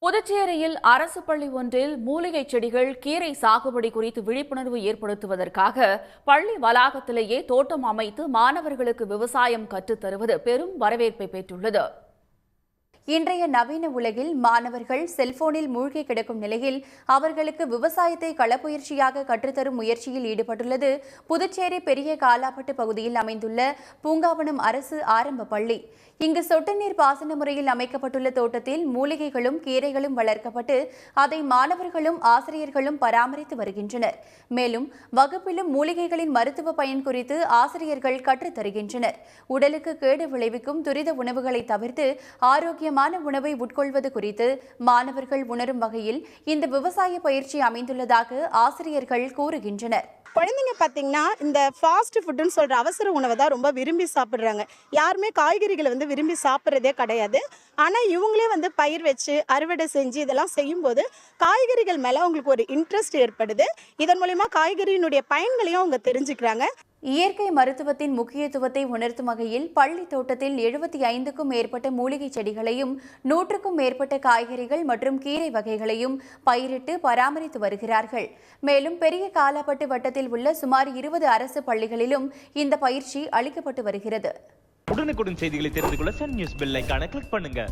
புதுச்சேரியில் அரசு பள்ளி ஒன்றில் மூலிகை செடிகள், கீரை சாகுபடி குறித்து விழிப்புணர்வு ஏற்படுத்துவதற்காக பள்ளி வளாகத்திலேயே தோட்டம் அமைத்து மாணவர்களுக்கு விவசாயம் கற்றுத் தருவது பெரும் வரவேற்பை பெற்றுள்ளது. இன்றைய நவீன உலகில் மாணவர்கள் செல்போனில் மூழ்கி கிடக்கும் நிலையில் அவர்களுக்கு விவசாயத்தை களப்பயிற்சியாக கற்றுத்தரும் முயற்சியில் ஈடுபட்டுள்ளது புதுச்சேரி பெரிய காலாப்பட்டு பகுதியில் அமைந்துள்ள பூங்காவனம் அரசு ஆரம்ப பள்ளி. இங்கு சொட்டு நீர் பாசன முறையில் அமைக்கப்பட்டுள்ள தோட்டத்தில் மூலிகைகளும் கீரைகளும் வளர்க்கப்பட்டு அதை மாணவர்களும் ஆசிரியர்களும் பராமரித்து வருகின்றனர். மேலும் வகுப்பிலும் மூலிகைகளின் மருத்துவ பயன் குறித்து ஆசிரியர்கள் கற்றுத் தருகின்றனர். உடலுக்கு கேடு விளைவிக்கும் துரித உணவுகளை தவிர்த்து ஆரோக்கியமான உணவை உட்கொள்வது குறித்து மாணவர்கள் உணரும் வகையில் இந்த விவசாய பயிற்சி அமைந்துள்ளதாக ஆசிரியர்கள் கூறுகின்றனர். குழந்தைங்க பார்த்தீங்கன்னா இந்த ஃபாஸ்ட் ஃபுட்டுன்னு சொல்கிற அவசர உணவை தான் ரொம்ப விரும்பி சாப்பிட்றாங்க. யாருமே காய்கறிகளை விரும்பி சாப்பிட்றதே கிடையாது. ஆனால் இவங்களே பயிர் வச்சு அறுவடை செஞ்சு இதெல்லாம் செய்யும்போது காய்கறிகள் மேலே அவங்களுக்கு ஒரு இன்ட்ரெஸ்ட் ஏற்படுது. இதன் மூலமா காய்கறியினுடைய பயன்களையும் அவங்க தெரிஞ்சுக்கிறாங்க. இயற்கை மருத்துவத்தின் முக்கியத்துவத்தை உணர்த்தும் வகையில் பள்ளி தோட்டத்தில் 75க்கும் மேற்பட்ட மூலிகை செடிகளையும் 100க்கும் மேற்பட்ட காய்கறிகள் மற்றும் கீரை வகைகளையும் பயிரிட்டு பராமரித்து வருகிறார்கள். மேலும் பெரிய காலாப்பட்டு வட்டத்தில் உள்ள சுமார் 20 அரசு பள்ளிகளிலும் இந்த பயிற்சி அளிக்கப்பட்டு வருகிறது. உடனுக்குடன் செய்திகளை தெரிந்து கொள்ள சன் நியூஸ் பெல் ஐகானை கிளிக் பண்ணுங்க.